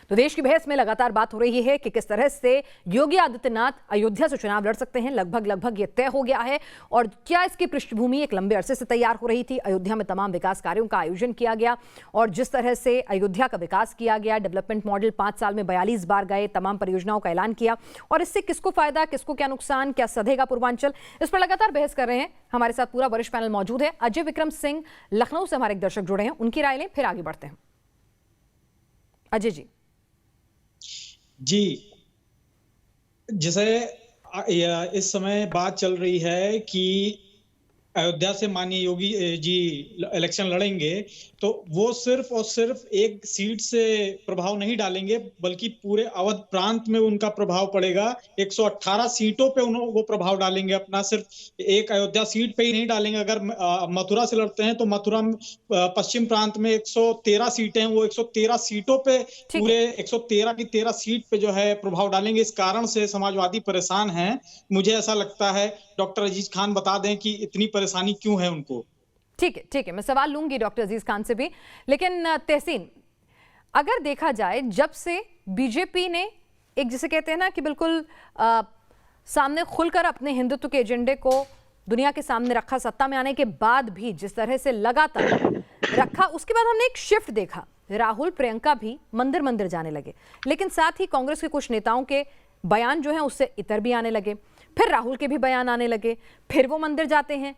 तो देश की बहस में लगातार बात हो रही है कि किस तरह से योगी आदित्यनाथ अयोध्या से चुनाव लड़ सकते हैं। लगभग ये तय हो गया है। और क्या इसकी पृष्ठभूमि एक लंबे अरसे से तैयार हो रही थी। अयोध्या में तमाम विकास कार्यों का आयोजन किया गया और जिस तरह से अयोध्या का विकास किया गया, डेवलपमेंट मॉडल 5 साल में 42 बार गए, तमाम परियोजनाओं का ऐलान किया और इससे किसको फायदा, किसको क्या नुकसान, क्या सधेगा पूर्वांचल, इस पर लगातार बहस कर रहे हैं। हमारे साथ पूरा वरिष्ठ पैनल मौजूद है। अजय विक्रम सिंह लखनऊ से हमारे एक दर्शक जुड़े हैं, उनकी राय लें, फिर आगे बढ़ते हैं। अजय जी। जी, जैसे इस समय बात चल रही है कि अयोध्या से माननीय योगी जी इलेक्शन लड़ेंगे, तो वो सिर्फ और सिर्फ एक सीट से प्रभाव नहीं डालेंगे, बल्कि पूरे अवध प्रांत में उनका प्रभाव पड़ेगा। 118 सीटों पे वो प्रभाव डालेंगे अपना, सिर्फ एक अयोध्या सीट पे ही नहीं डालेंगे। अगर मथुरा से लड़ते हैं तो मथुरा पश्चिम प्रांत में 113 सीटें हैं, वो 113 सीटों पे पूरे 113 की 13 सीट पे जो है प्रभाव डालेंगे। इस कारण से समाजवादी परेशान हैं। मुझे ऐसा लगता है, डॉक्टर अजीज खान बता दें कि इतनी परेशानी क्यों है उनको। ठीक है, मैं सवाल लूंगी डॉक्टर अजीज खान से भी। लेकिन तहसीन, अगर देखा जाए जब से बीजेपी ने एक, जिसे कहते हैं ना कि बिल्कुल सामने खुलकर अपने हिंदुत्व के एजेंडे को दुनिया के सामने रखा, सत्ता में आने के बाद भी जिस तरह से लगातार रखा, उसके बाद हमने एक शिफ्ट देखा। राहुल प्रियंका भी मंदिर मंदिर जाने लगे, लेकिन साथ ही कांग्रेस के कुछ नेताओं के बयान जो हैं उससे इतर भी आने लगे, फिर राहुल के भी बयान आने लगे, फिर वो मंदिर जाते हैं।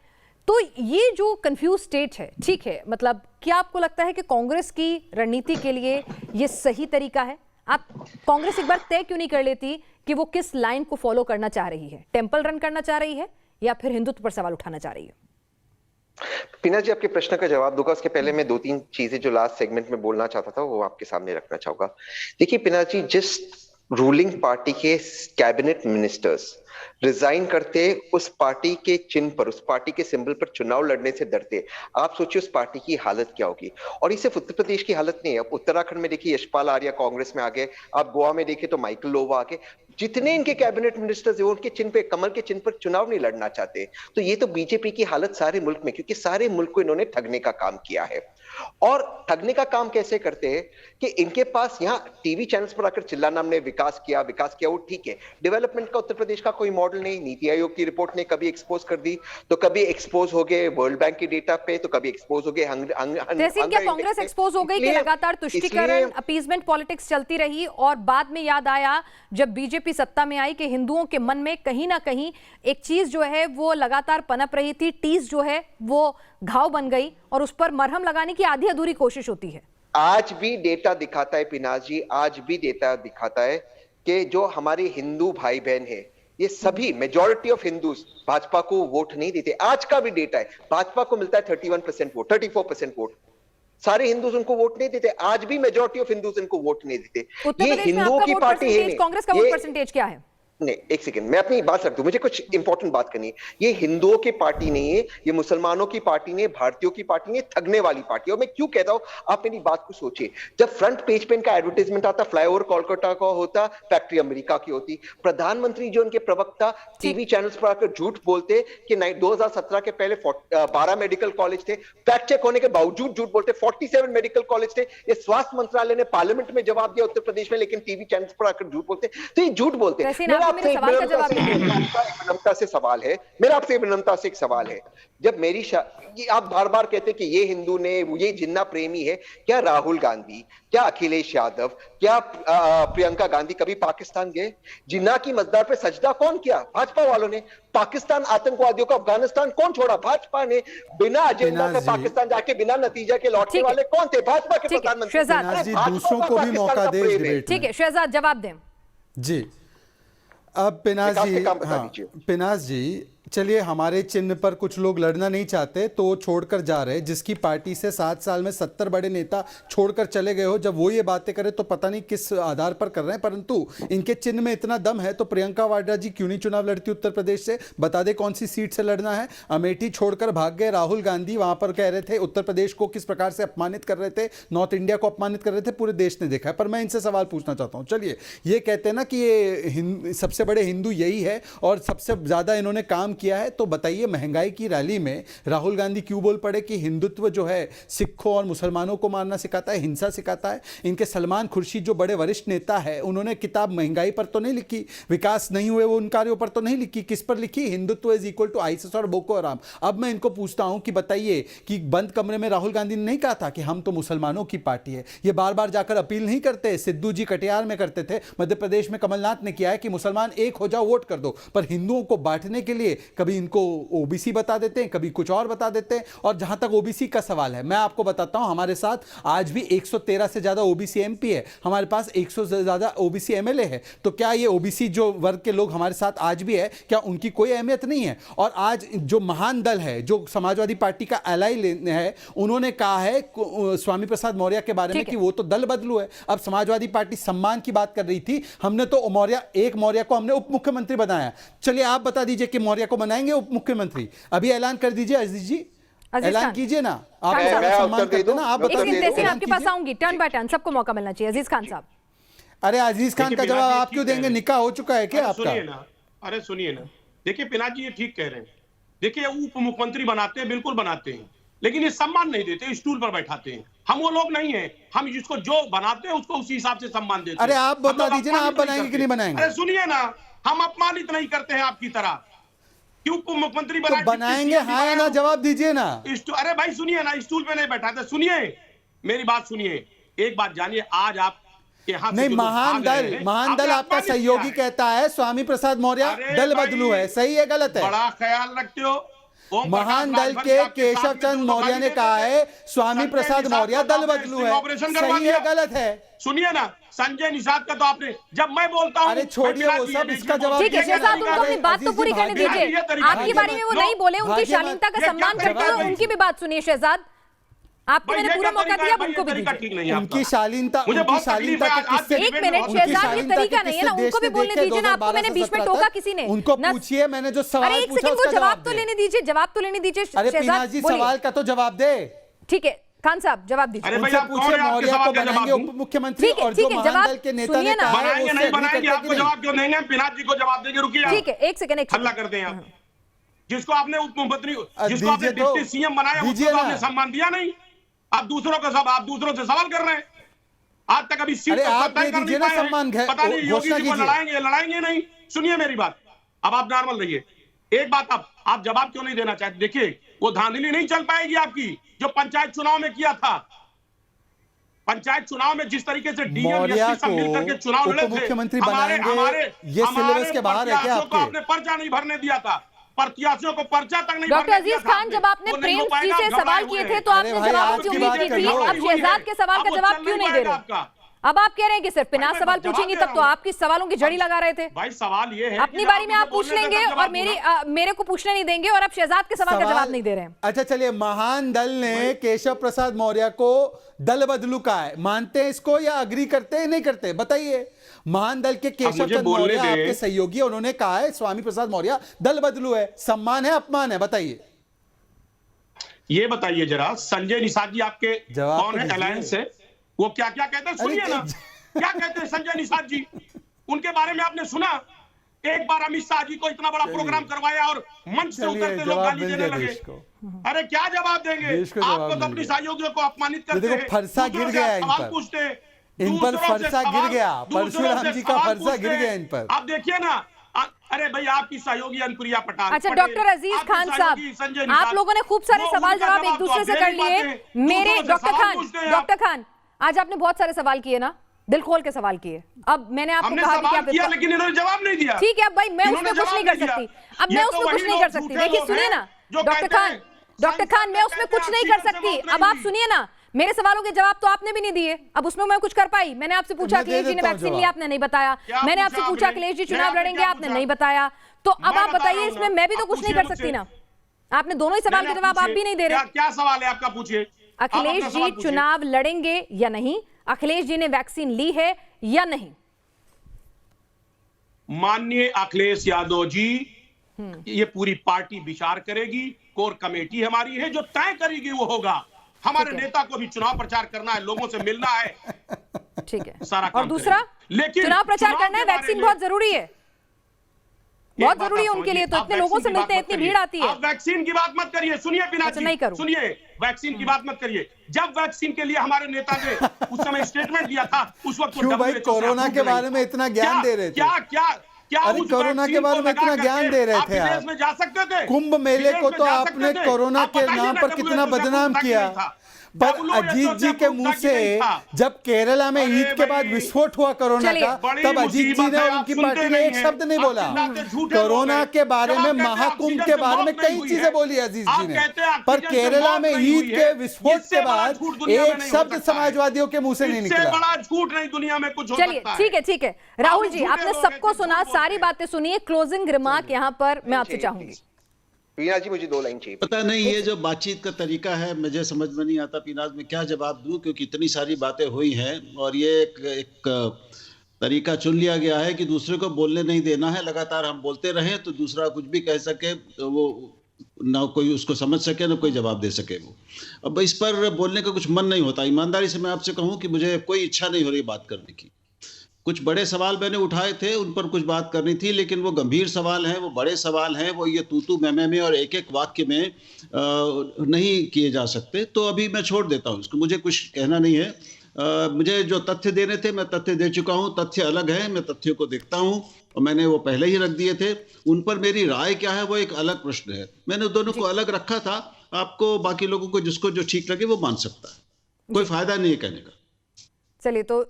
तो ये जो कंफ्यूज स्टेट है, ठीक है, मतलब क्या आपको लगता है कि कांग्रेस की रणनीति के लिए ये सही तरीका है? आप कांग्रेस एक बार तय क्यों नहीं कर लेती कि वो किस लाइन को फॉलो करना चाह रही है? टेंपल रन करना चाह रही है या फिर हिंदुत्व पर सवाल उठाना चाह रही है? पीना जी, आपके प्रश्न का जवाब दूंगा, उसके पहले मैं 2-3 चीजें जो लास्ट सेगमेंट में बोलना चाहता था वो आपके सामने रखना चाहूंगा। देखिए पीना जी, जिस रूलिंग पार्टी के कैबिनेट मिनिस्टर्स रिजाइन करते, उस पार्टी के चिन्ह पर, उस पार्टी के सिंबल पर चुनाव लड़ने से डरते, आप सोचिए उस पार्टी की हालत क्या होगी। और ये सिर्फ उत्तर प्रदेश की हालत नहीं है। उत्तराखंड में देखिए यशपाल आर्या कांग्रेस में आ गए, आप गोवा में देखिए तो माइकल लोवा आ गए। जितने इनके कैबिनेट मिनिस्टर्स है वो उनके चिन्ह पे, कमल के चिन्ह पर चुनाव नहीं लड़ना चाहते। तो ये तो बीजेपी की हालत सारे मुल्क में, क्योंकि सारे मुल्क को इन्होंने ठगने का काम किया है। और ठगने का काम कैसे करते हैं कि इनके पास यहाँ टीवी चैनल्स पर आकर चिल्लाना हमने विकास किया, वो ठीक है। डेवलपमेंट का उत्तर प्रदेश का कोई मॉडल नहीं। नीति आयोग की रिपोर्ट ने कभी एक्सपोज कर दी, तो कभी एक्सपोज हो गए वर्ल्ड बैंक की डेटा पे, तो कभी एक्सपोज हो गए क्या कांग्रेस एक्सपोज हो गई कि लगातार तुष्टीकरण, अपीजमेंट पॉलिटिक्स चलती रही और बाद में याद आया जब बीजेपी सत्ता में आई कि हिंदुओं के मन में कहीं ना कहीं एक चीज जो है वो लगातार पनप रही थी, टीस जो है वो घाव बन गई और उस पर मरहम लगाने की आधी अधूरी कोशिश होती है। आज भी डेटा दिखाता है पिनाज जी, आज भी डेटा दिखाता है कि जो हमारे हिंदू भाई बहन है, ये सभी मेजॉरिटी ऑफ हिंदूज भाजपा को वोट नहीं देते। आज का भी डेटा है, भाजपा को मिलता है 31% वोट, 34% वोट। सारे हिंदूज उनको वोट नहीं देते। आज भी मेजॉरिटी ऑफ हिंदूज इनको वोट नहीं देते। ये हिंदुओं की पार्टी है। कांग्रेस का वोट परसेंटेज क्या है? नहीं, एक सेकंड, मैं अपनी बात रख दूं, मुझे कुछ इंपॉर्टेंट बात करनी है। ये हिंदुओं की पार्टी नहीं है, ये मुसलमानों की पार्टी नहीं है, भारतीयों की पार्टी नहीं है, ठगने वाली पार्टी है। और मैं क्यों कहता हूं, आप मेरी बात को सोचिए। जब फ्रंट पेज पे इनका एडवर्टाइजमेंट आता, फ्लाईओवर कोलकाता का होता, फैक्ट्री अमेरिका की होती, प्रधानमंत्री जो उनके प्रवक्ता टीवी चैनल्स पर आकर झूठ बोलते कि 2017 के पहले 12 मेडिकल कॉलेज थे, फैक्ट चेक होने के बावजूद झूठ बोलते 47 मेडिकल कॉलेज थे। ये स्वास्थ्य मंत्रालय ने पार्लियामेंट में जवाब दिया उत्तर प्रदेश में, लेकिन टीवी चैनल्स पर आकर झूठ बोलते। तो ये झूठ बोलते। विनम्रता से सवाल है मेरा, आपसे विनम्रता से एक सवाल है। जब मेरी आप बार बार कहते कि ये हिंदू ने, ये जिन्ना प्रेमी है, क्या राहुल गांधी, क्या अखिलेश यादव, क्या प्रियंका गांधी कभी पाकिस्तान गए? जिन्ना की मजदार पे सजदा कौन किया? भाजपा वालों ने। पाकिस्तान आतंकवादियों को अफगानिस्तान कौन छोड़ा? भाजपा ने। बिना एजेंडा से पाकिस्तान जाके बिना नतीजा के लौटने वाले कौन थे? भाजपा के प्रधानमंत्री। दूसरों को भी मौका दे। ठीक है शहजाद, जवाब दें जी। अब पिनाज जी, चलिए, हमारे चिन्ह पर कुछ लोग लड़ना नहीं चाहते तो वो छोड़कर जा रहे। जिसकी पार्टी से 7 साल में 70 बड़े नेता छोड़कर चले गए हो, जब वो ये बातें करें तो पता नहीं किस आधार पर कर रहे हैं। परंतु इनके चिन्ह में इतना दम है तो प्रियंका वाड्रा जी क्यों नहीं चुनाव लड़ती उत्तर प्रदेश से? बता दे कौन सी सीट से लड़ना है। अमेठी छोड़कर भाग गए राहुल गांधी, वहां पर कह रहे थे उत्तर प्रदेश को किस प्रकार से अपमानित कर रहे थे, नॉर्थ इंडिया को अपमानित कर रहे थे, पूरे देश ने देखा है। पर मैं इनसे सवाल पूछना चाहता हूँ। चलिए, ये कहते हैं ना कि ये सबसे बड़े हिंदू यही है और सबसे ज्यादा इन्होंने काम किया है। तो बताइए, महंगाई की रैली में राहुल गांधी क्यों बोल पड़े कि हिंदुत्व जो है सिखों और मुसलमानों को मारना सिखाता है, हिंसा सिखाता है। इनके सलमान खुर्शीद जो बड़े वरिष्ठ नेता है, उन्होंने किताब महंगाई पर तो नहीं लिखी, विकास नहीं हुए वो उन कार्यों पर तो नहीं लिखी, किस पर लिखी? Hindutva is equal to ISI और बोको हराम। अब मैं इनको पूछता हूं कि बताइए कि बंद कमरे में राहुल गांधी ने नहीं कहा था कि हम तो मुसलमानों की पार्टी है? ये बार बार जाकर अपील नहीं करते? सिद्धू जी कटिहार में करते थे, मध्य प्रदेश में कमलनाथ ने किया है कि मुसलमान एक हो जाओ, वोट कर दो। पर हिंदुओं को बांटने के लिए कभी इनको ओबीसी बता देते हैं, कभी कुछ और बता देते हैं। और जहां तक ओबीसी का सवाल है, मैं आपको बताता हूं, हमारे साथ आज भी 113 से ज्यादा ओबीसी एमपी है, हमारे पास 100 से ज्यादा ओबीसी एमएलए है। तो क्या ये ओबीसी जो वर्ग के लोग हमारे साथ आज भी है, क्या उनकी कोई अहमियत नहीं है? और आज जो महान दल है, जो समाजवादी पार्टी का एलाई है, उन्होंने कहा है स्वामी प्रसाद मौर्य के बारे में कि वो तो दल बदलू है। अब समाजवादी पार्टी सम्मान की बात कर रही थी, हमने तो एक मौर्य को हमने उप मुख्यमंत्री बनाया। चलिए आप बता दीजिए कि मौर्य को बनाएंगे उप मुख्यमंत्री? अभी ऐलान कर दीजिए अजीज जी, ऐलान कीजिए ना। आप सम्मान करते ना, आप बता दीजिए। आपके पास आऊंगी, टर्न बाय टर्न सबको मौका मिलना चाहिए। अजीज खान साहब। अरे अजीज खान का जवाब आप क्यों देंगे? निकाह हो चुका है क्या आपका? सुनिए ना, अरे सुनिए ना, देखिए पिनाक जी ये ठीक कह रहे हैं। देखिए उप मुख्यमंत्री बनाते हैं, बिल्कुल बनाते हैं, लेकिन ये सम्मान नहीं देते, स्टूल पर बैठाते हैं। हम वो लोग नहीं हैं, हम जिसको जो बनाते हैं उसको उसी हिसाब से सम्मान देते हैं। अरे आप बता दीजिए ना, आप बनाएंगे कि नहीं बनाएंगे? अरे सुनिए ना, हम अपमानित नहीं करते हैं आपकी तरह। क्यों उप मुख्यमंत्री तो बनाएंगे? हाँ या ना जवाब दीजिए ना। अरे भाई सुनिए ना, स्टूल पे नहीं बैठाते। सुनिए मेरी बात, सुनिए एक बात जानिए, आज आप नहीं, महान दल आपका सहयोगी कहता है स्वामी प्रसाद मौर्य दल बदलू है, सही है गलत है? बड़ा ख्याल रखते हो। महान दल के केशव चंद्र मौर्य ने कहा है स्वामी प्रसाद मौर्य दल बदलू है, सही है गलत है? सुनिए ना, संजय निषाद का तो आपने, जब मैं बोलता हूँ, अरे छोड़िए वो सब, इसका जवाब ठीक है शहजाद, उनको अपनी बात तो पूरी करने दीजिए। आपकी बारे में वो नहीं बोले, उनकी शालीनता का सम्मान करते हुए उनकी भी बात सुनिए शहजाद। आपको मैंने पूरा मौका दिया, उनको भी दीजिए। उनकी शालीनता एक मिनट शहजाद, ये तरीका नहीं है ना, उनको भी बोलने दीजिए ना। आपको मैंने बीच में टोका किसी ने? उनको पूछिए, मैंने जो सवाल पूछा, एक सेकंड, वो जवाब तो लेने दीजिए, जवाब तो लेने दीजिए। अरे पीना जी सवाल का तो जवाब दे। ठीक है खान साहब, जवाब दीजिए। उनसे पूछिए मौर्य को बनाएंगे उप मुख्यमंत्री, और जो महान दल के नेता ने कहा है बनाएंगे नहीं बनाएंगे, आपको जवाब क्यों देंगे? पिनाक जी को जवाब देंगे, रुकिए। ठीक है एक सेकंड, हल्ला कर दें आप। जिसको आपने उप मुख्यमंत्री, जिसको आपने डिप्टी सीएम बनाया, उसको आपने सम्मान दिया नहीं। आप दूसरों से सवाल कर रहे हैं। आज तक अभी सीट आप दे दीजिए ना सम्मान, पता नहीं योगी जी को लड़ाएंगे नहीं। सुनिए मेरी बात, अब आप नॉर्मल रहिए। एक बात आप जवाब क्यों नहीं देना चाहते? देखिए वो धांधली नहीं चल पाएगी आपकी, जो पंचायत चुनाव में किया था। पंचायत चुनाव में जिस तरीके से डीएम सब मिलकर के चुनाव लड़े थे, हमारे ये सिलेबस के बाहर है क्या आपके? आपने पर्चा नहीं भरने दिया था, प्रत्याशियों को पर्चा तक नहीं। डॉक्टर अजीज खान, जब आपने प्रेम जी से सवाल किए थे तो आपने जवाब की उम्मीद की थी, अब शहजाद के सवाल का जवाब क्यों नहीं दे रहे? अब आप कह रहे हैं कि सिर्फ पिनाक सवाल पूछेंगी, तब तो आपकी सवालों की जड़ी लगा रहे थे। भाई सवाल ये है, अपनी बारी में आप पूछ लेंगे और मेरे को पूछने नहीं देंगे, और अब शहजाद के सवाल का जवाब नहीं दे रहे हैं। अच्छा चलिए, महान दल ने केशव प्रसाद मौर्य को दल बदलू कहा है, मानते हैं इसको या अग्री करते हैं नहीं करते? बताइए। महान दल के केशव चंद्र मौर्य आपके सहयोगी, उन्होंने कहा है स्वामी प्रसाद मौर्य दल बदलू है, सम्मान है अपमान है? बताइए। ये बताइए जरा, संजय निषाद जी आपके कौन है अलायंस से? वो क्या क्या कहते हैं सुनिए ना, क्या कहते हैं संजय निषाद जी? उनके बारे में आपने सुना? एक बार अमित शाह जी को इतना बड़ा प्रोग्राम करवाया और मंच से उतरते लोग गाली देने लगे। अरे क्या जवाब देंगे? आपको तो अपनी सहयोगियों को अपमानित करते हैं, फरसा गिर गया सवाल पूछते हैं, इन पर फरसा गिर गया, परशुराम जी का फरसा गिर गया इन पर। आप देखिए ना, अरे भाई आपकी सहयोगी अनुप्रिया पटेल। अच्छा डॉक्टर अजीज खान साहब, आप लोगों ने खूब सारे सवाल जवाब एक दूसरे से कर लिए। मेरे डॉक्टर खान, आज आपने बहुत सारे सवाल किए ना, दिल खोल के सवाल किए। अब मैंने आपको कहा कि आप किया, लेकिन इन्होंने जवाब नहीं दिया। ठीक है, अब भाई मैं उसमें कुछ नहीं कर सकती, अब मैं उसमें कुछ नहीं कर सकती। देखिए सुनिए ना डॉक्टर खान, मैं उसमें कुछ नहीं कर सकती। अब आप सुनिए ना, मेरे सवालों के जवाब तो आपने भी नहीं दिए, अब उसमें मैं कुछ कर पाई? मैंने आपसे पूछा अखिलेश जी ने वैक्सीन लिया, आपने नहीं बताया। मैंने आपसे पूछा अखिलेश जी चुनाव लड़ेंगे, आपने नहीं बताया। तो अब आप बताइए, इसमें मैं भी तो कुछ नहीं कर सकती ना। आपने दोनों ही सवाल के जवाब आप भी नहीं दे रहे। क्या सवाल है आपका? पूछिए। अखिलेश जी चुनाव लड़ेंगे या नहीं? अखिलेश जी ने वैक्सीन ली है या नहीं? माननीय अखिलेश यादव जी, ये पूरी पार्टी विचार करेगी, कोर कमेटी हमारी है, जो तय करेगी वो होगा। हमारे नेता को भी चुनाव प्रचार करना है, लोगों से मिलना है, ठीक है सारा और दूसरा, लेकिन चुनाव प्रचार करना है, वैक्सीन बहुत जरूरी है। बहुत जरूरी है उनके लिए, तो इतने लोगों से मिलते हैं, इतनी भीड़ आती है। आप वैक्सीन की बात मत करिए, सुनिए पिनाक जी, नहीं करूं। सुनिए, वैक्सीन की बात मत करिए। जब वैक्सीन के लिए हमारे नेता ने उस समय स्टेटमेंट दिया था, उस वक्त क्यों भाई कोरोना के बारे में इतना ज्ञान दे रहे थे? क्या अरे कोरोना के बारे में इतना ज्ञान दे रहे थे आप? में जा सकते थे? कुंभ मेले को तो आपने कोरोना के नाम पर कितना बदनाम किया, पर अजीत जी के मुंह से जब केरला में ईद के बाद विस्फोट हुआ कोरोना का, तब अजीत जी ने और उनकी पार्टी ने एक शब्द नहीं बोला। कोरोना के बारे में, महाकुंभ के बारे में कई चीजें बोली अजीत जी ने, पर केरला में ईद के विस्फोट के बाद एक शब्द समाजवादियों के मुंह से नहीं निकला। बड़ा झूठ नहीं दुनिया में कुछ हो चलिए सकता है। ठीक है, ठीक है राहुल जी, आपने सबको सुना, सारी बातें सुनिए, क्लोजिंग रिमार्क यहाँ पर मैं आपसे चाहूंगी। पीनाज जी मुझे 2 लाइन चाहिए। पता नहीं ये जो बातचीत का तरीका है, मुझे समझ में नहीं आता पीनाज में क्या जवाब दूं, क्योंकि इतनी सारी बातें हुई हैं और ये एक तरीका चुन लिया गया है कि दूसरे को बोलने नहीं देना है। लगातार हम बोलते रहें तो दूसरा कुछ भी कह सके, तो वो ना कोई उसको समझ सके ना कोई जवाब दे सके। वो अब इस पर बोलने का कुछ मन नहीं होता। ईमानदारी से मैं आपसे कहूँ कि मुझे कोई इच्छा नहीं हो रही बात करने की। कुछ बड़े सवाल मैंने उठाए थे, उन पर कुछ बात करनी थी, लेकिन वो गंभीर सवाल हैं, वो बड़े सवाल हैं, वो ये तू में और एक एक वाक्य में नहीं किए जा सकते। तो अभी मैं छोड़ देता हूँ इसको, मुझे कुछ कहना नहीं है। मुझे जो तथ्य देने थे मैं तथ्य दे चुका हूँ। तथ्य अलग है, मैं तथ्यों को देखता हूँ और मैंने वो पहले ही रख दिए थे। उन पर मेरी राय क्या है वो एक अलग प्रश्न है। मैंने दोनों को अलग रखा था। आपको बाकी लोगों को जिसको जो ठीक लगे वो मान सकता है, कोई फायदा नहीं है कहने का। चलिए तो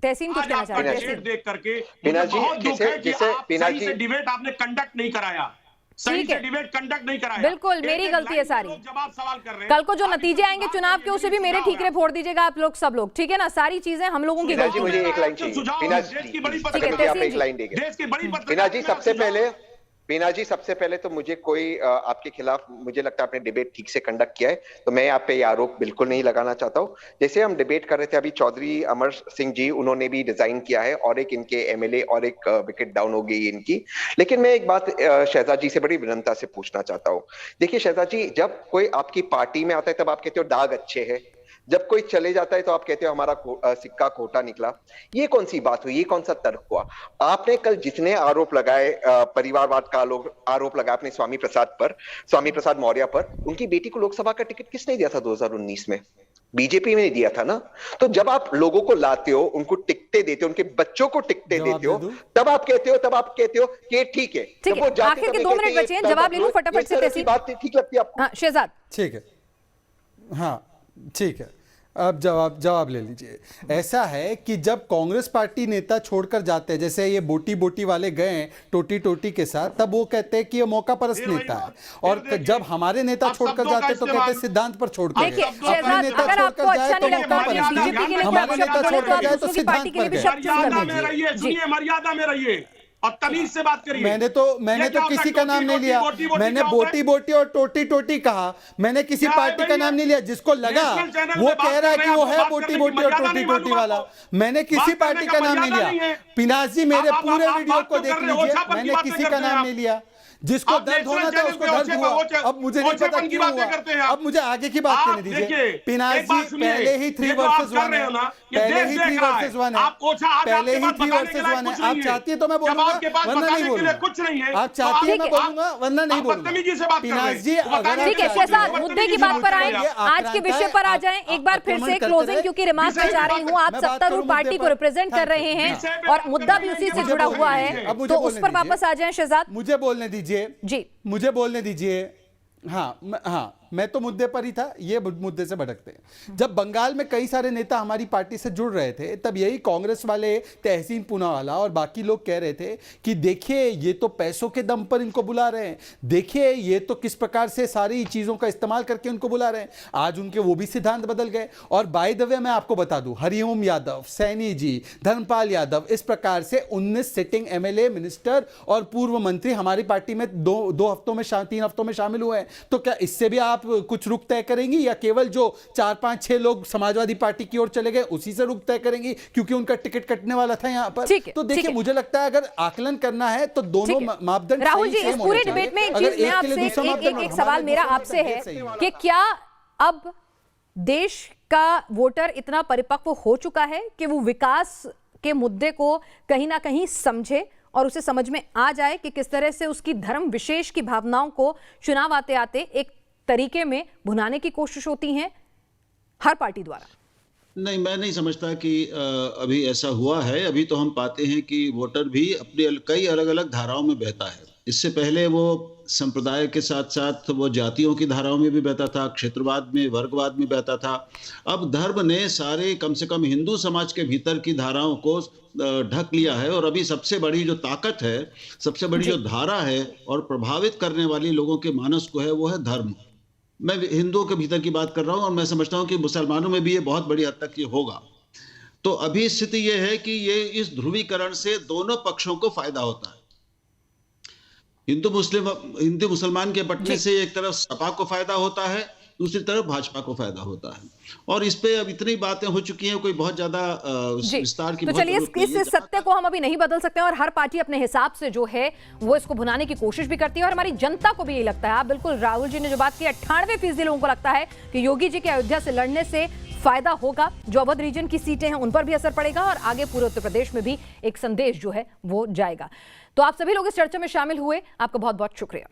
तहसीन कुछ कहना चाहते हैं? देख करके पीनाज जी, बहुत दुख है कि आप पीनाज सही जी से डिबेट आपने कंडक्ट नहीं कराया, सही से डिबेट कंडक्ट नहीं कराया। बिल्कुल मेरी गलती है सारी। जवाब सवाल कर रहे हैं। कल को जो नतीजे आएंगे चुनाव के, उसे भी मेरे ठीकरे फोड़ दीजिएगा आप लोग, सब लोग, ठीक है ना? सारी चीजें हम लोगों की गलती है। मुझे एक लाइन चाहिए। पीनाज जी, मुझे आप एक लाइन देंगे? देश की बड़ी पीनाज जी सबसे पहले तो मुझे कोई आपके खिलाफ, मुझे लगता है आपने डिबेट ठीक से कंडक्ट किया है, तो मैं आप पे ये आरोप बिल्कुल नहीं लगाना चाहता हूँ। जैसे हम डिबेट कर रहे थे अभी, चौधरी अमर सिंह जी उन्होंने भी रिजाइन किया है और एक इनके एमएलए और एक विकेट डाउन हो गई इनकी। लेकिन मैं एक बात शहजाद जी से बड़ी विनम्रता से पूछना चाहता हूँ। देखिए शहजाद जी, जब कोई आपकी पार्टी में आता है तब आप कहते हो दाग अच्छे है, जब कोई चले जाता है तो आप कहते हो हमारा सिक्का खोटा निकला। ये कौन सी बात हुई? ये कौन सा तर्क हुआ? आपने कल जितने आरोप लगाए, परिवारवाद का आरोप लगाया अपने स्वामी प्रसाद मौर्य पर, उनकी बेटी को लोकसभा का टिकट किसने दिया था 2019 में? बीजेपी में दिया था ना। तो जब आप लोगों को लाते हो, उनको टिकटें देते हो, उनके बच्चों को टिकटें देते हो, तब आप कहते हो कि ठीक है। आखिर के 2 मिनट बचे हैं, जवाब ले लूं फटाफट से। तहसीन बात ठीक लगती है आपको? शहजाद ठीक है, हाँ ठीक है, अब जवाब ले लीजिए। ऐसा है कि जब कांग्रेस पार्टी नेता छोड़कर जाते हैं, जैसे ये बोटी वाले गए टोटी के साथ, तब वो कहते हैं कि ये मौका परस्त नेता है, और जब हमारे नेता छोड़कर जाते हैं तो कहते हैं सिद्धांत पर छोड़कर गए। अपने नेता छोड़कर जाए तो मौका परस्त, हमारे नेता छोड़कर जाए तो सिद्धांत पर गए। मर्यादा में रहिए और तमीज से बात करिए। मैंने तो किसी का नाम नहीं लिया, मैंने बोटी और टोटी कहा, मैंने किसी पार्टी का नाम नहीं लिया। जिसको लगा वो कह रहा है कि वो है बोटी और टोटी वाला, मैंने किसी पार्टी का नाम नहीं लिया। पिनाज जी मेरे पूरे वीडियो को देख लीजिए, मैंने किसी का नाम नहीं लिया। जिसको दर्द होना था उसको दर्द हुआ। अब मुझे नहीं पता क्यों हुआ, अब मुझे आगे की बात करने दीजिए। पिनाज जी पहले ही 3 वर्सेस 1 है, पहले ही 3 वर्सेस 1 है, पहले ही 3 वर्सेस 1 है। आप चाहती है तो मैं बोलूंगा, वरना नहीं बोलूंगा। कुछ नहीं है, आप चाहती है मैं बोलूंगा, वरना नहीं बोलूंगा। पिनाज जी ठीक है शहजाद, मुद्दे की बात पर आए, आज के विषय पर आ जाएं एक बार फिर से। क्लोजिंग, क्योंकि रिमार्क में जा रही हूँ, आप सत्तारूढ़ पार्टी को रिप्रेजेंट कर रहे हैं और मुद्दा भी उसी से जुड़ा हुआ है, तो उस पर वापस आ जाएं शहजाद। मुझे बोलने दीजिए जी, मुझे बोलने दीजिए। हाँ, मैं तो मुद्दे पर ही था, ये मुद्दे से भटकते हैं। जब बंगाल में कई सारे नेता हमारी पार्टी से जुड़ रहे थे, तब यही कांग्रेस वाले तहसीन पूनावाला और बाकी लोग कह रहे थे कि देखिए ये तो पैसों के दम पर इनको बुला रहे हैं, देखिए ये तो किस प्रकार से सारी चीज़ों का इस्तेमाल करके उनको बुला रहे हैं। आज उनके वो भी सिद्धांत बदल गए। और बाय द वे मैं आपको बता दूं, हरिओम यादव, सैनी जी, धर्मपाल यादव, इस प्रकार से 19 सिटिंग एमएलए, मिनिस्टर और पूर्व मंत्री हमारी पार्टी में 3 हफ्तों में शामिल हुए हैं। तो क्या इससे भी आप कुछ रुख तय करेंगी, या केवल जो 4-5-6 लोग समाजवादी पार्टी की ओर चले गए उसी से रुख तय करेंगी, क्योंकि उनका टिकट कटने वाला था यहां पर? तो देखिए, मुझे लगता है अगर आकलन करना है तो दोनों मापदंड। राहुल जी, इस पूरे डिबेट में एक चीज मैं आपसे, एक सवाल मेरा आपसे है कि क्या अब देश का वोटर इतना परिपक्व हो चुका है कि वो विकास के मुद्दे को कहीं ना कहीं समझे और उसे समझ में आ जाए कि किस तरह से उसकी धर्म विशेष की भावनाओं को चुनाव आते आते एक तरीके में भुनाने की कोशिश होती है हर पार्टी द्वारा। नहीं, मैं नहीं समझता कि अभी ऐसा हुआ है। अभी तो हम पाते हैं कि वोटर भी अपने कई अलग अलग धाराओं में बहता है। इससे पहले वो संप्रदाय के साथ साथ वो जातियों की धाराओं में भी बहता था, क्षेत्रवाद में, वर्गवाद में बहता था। अब धर्म ने सारे कम से कम हिंदू समाज के भीतर की धाराओं को ढक लिया है। और अभी सबसे बड़ी जो ताकत है, सबसे बड़ी जो धारा है और प्रभावित करने वाली लोगों के मानस को है, वो है धर्म। मैं हिंदुओं के भीतर की बात कर रहा हूं और मैं समझता हूं कि मुसलमानों में भी ये बहुत बड़ी हद तक ये होगा। तो अभी स्थिति ये है कि ये इस ध्रुवीकरण से दोनों पक्षों को फायदा होता है। हिंदू मुसलमान के बंटने से एक तरफ सपा को फायदा होता है, दूसरी तरफ भाजपा को फायदा होता है। और इस पे अब इतनी बातें हो चुकी हैं, कोई बहुत ज्यादा विस्तार की तो चलिए इस सत्य को हम अभी नहीं बदल सकते हैं और हर पार्टी अपने हिसाब से जो है वो इसको भुनाने की कोशिश भी करती है और हमारी जनता को भी यही लगता है। आप बिल्कुल, राहुल जी ने जो बात की, 98% लोगों को लगता है कि योगी जी के अयोध्या से लड़ने से फायदा होगा। जो अवध रीजन की सीटें हैं उन पर भी असर पड़ेगा और आगे पूरे उत्तर प्रदेश में भी एक संदेश जो है वो जाएगा। तो आप सभी लोग इस चर्चा में शामिल हुए, आपका बहुत बहुत शुक्रिया।